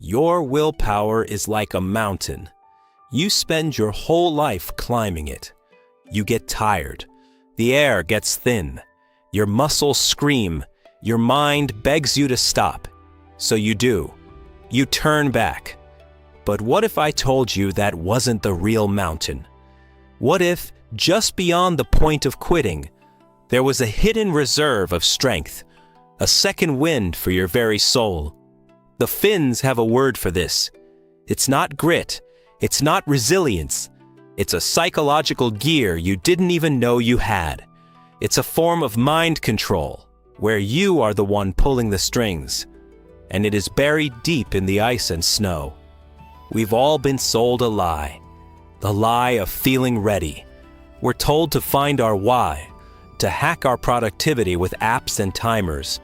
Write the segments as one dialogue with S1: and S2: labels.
S1: Your willpower is like a mountain. You spend your whole life climbing it. You get tired. The air gets thin. Your muscles scream. Your mind begs you to stop. So you do. You turn back. But what if I told you that wasn't the real mountain? What if, just beyond the point of quitting, there was a hidden reserve of strength, a second wind for your very soul? The Finns have a word for this. It's not grit. It's not resilience. It's a psychological gear you didn't even know you had. It's a form of mind control, where you are the one pulling the strings, and it is buried deep in the ice and snow. We've all been sold a lie, the lie of feeling ready. We're told to find our why, to hack our productivity with apps and timers,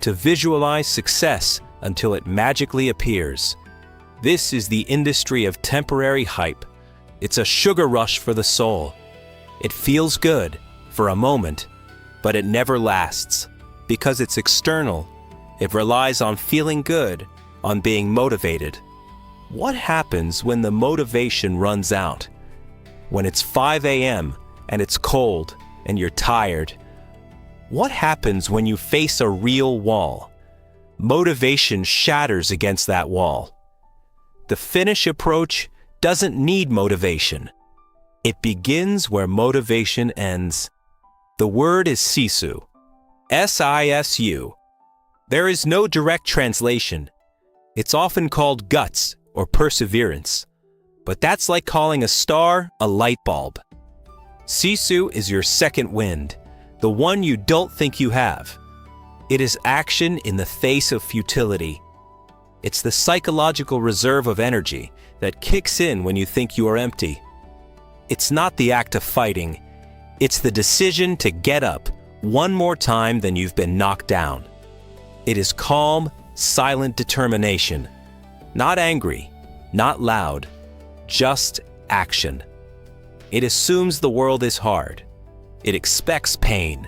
S1: to visualize success until it magically appears. This is the industry of temporary hype. It's a sugar rush for the soul. It feels good for a moment, but it never lasts because it's external. It relies on feeling good, on being motivated. What happens when the motivation runs out? When it's 5 a.m. and it's cold and you're tired? What happens when you face a real wall? Motivation shatters against that wall. The Finnish approach doesn't need motivation. It begins where motivation ends. The word is Sisu. S-I-S-U. There is no direct translation. It's often called guts or perseverance. But that's like calling a star a light bulb. Sisu is your second wind, the one you don't think you have. It is action in the face of futility. It's the psychological reserve of energy that kicks in when you think you are empty. It's not the act of fighting. It's the decision to get up one more time than you've been knocked down. It is calm, silent determination. Not angry, not loud, just action. It assumes the world is hard. It expects pain.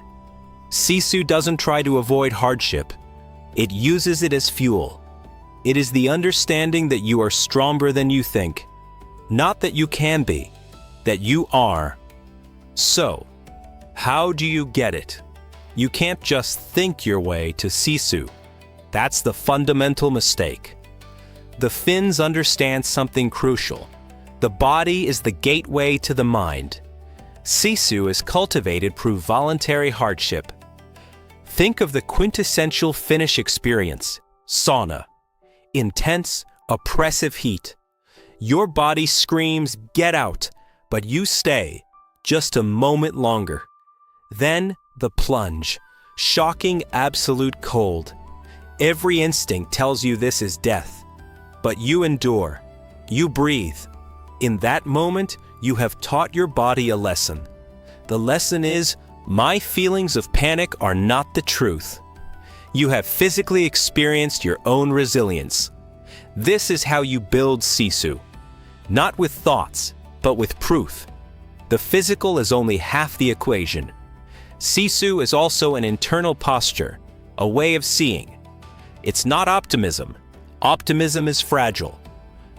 S1: Sisu doesn't try to avoid hardship. It uses it as fuel. It is the understanding that you are stronger than you think. Not that you can be, that you are. So, how do you get it? You can't just think your way to Sisu. That's the fundamental mistake. The Finns understand something crucial. The body is the gateway to the mind. Sisu is cultivated through voluntary hardship. Think of the quintessential Finnish experience, sauna. Intense, oppressive heat. Your body screams, "Get out," but you stay, just a moment longer. Then the plunge, shocking absolute cold. Every instinct tells you this is death, but you endure, you breathe. In that moment, you have taught your body a lesson. The lesson is, my feelings of panic are not the truth. You have physically experienced your own resilience. This is how you build Sisu. Not with thoughts, but with proof. The physical is only half the equation. Sisu is also an internal posture, a way of seeing. It's not optimism. Optimism is fragile.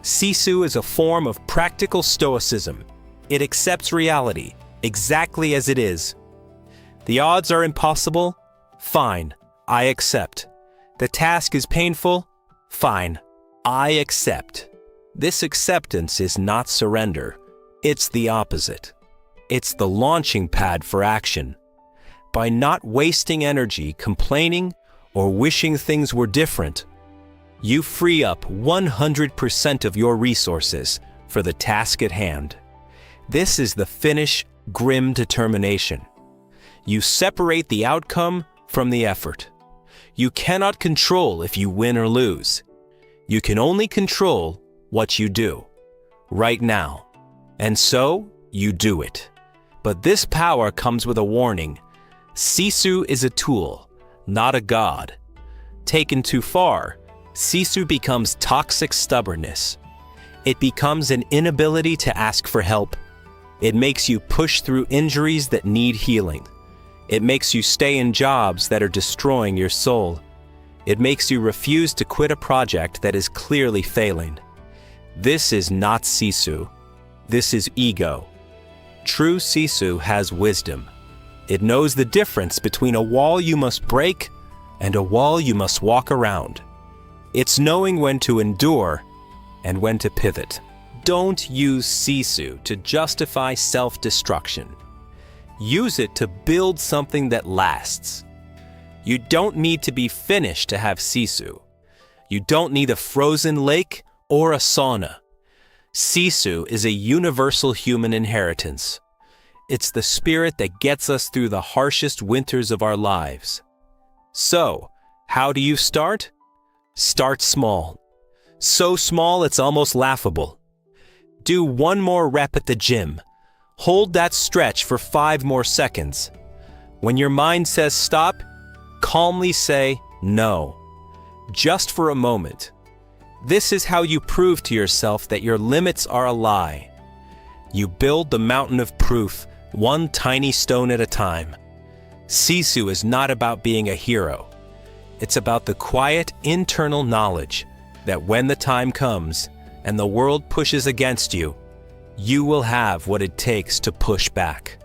S1: Sisu is a form of practical stoicism. It accepts reality exactly as it is. The odds are impossible? Fine, I accept. The task is painful? Fine, I accept. This acceptance is not surrender. It's the opposite. It's the launching pad for action. By not wasting energy complaining or wishing things were different, you free up 100% of your resources for the task at hand. This is the Finnish grim determination. You separate the outcome from the effort. You cannot control if you win or lose. You can only control what you do, right now. And so, you do it. But this power comes with a warning. Sisu is a tool, not a god. Taken too far, Sisu becomes toxic stubbornness. It becomes an inability to ask for help. It makes you push through injuries that need healing. It makes you stay in jobs that are destroying your soul. It makes you refuse to quit a project that is clearly failing. This is not Sisu. This is ego. True Sisu has wisdom. It knows the difference between a wall you must break and a wall you must walk around. It's knowing when to endure and when to pivot. Don't use Sisu to justify self-destruction. Use it to build something that lasts. You don't need to be finished to have Sisu. You don't need a frozen lake or a sauna. Sisu is a universal human inheritance. It's the spirit that gets us through the harshest winters of our lives. So, how do you start? Start small. So small it's almost laughable. Do one more rep at the gym. Hold that stretch for 5 more seconds. When your mind says stop, calmly say no. Just for a moment. This is how you prove to yourself that your limits are a lie. You build the mountain of proof, one tiny stone at a time. Sisu is not about being a hero. It's about the quiet internal knowledge that when the time comes and the world pushes against you, you will have what it takes to push back.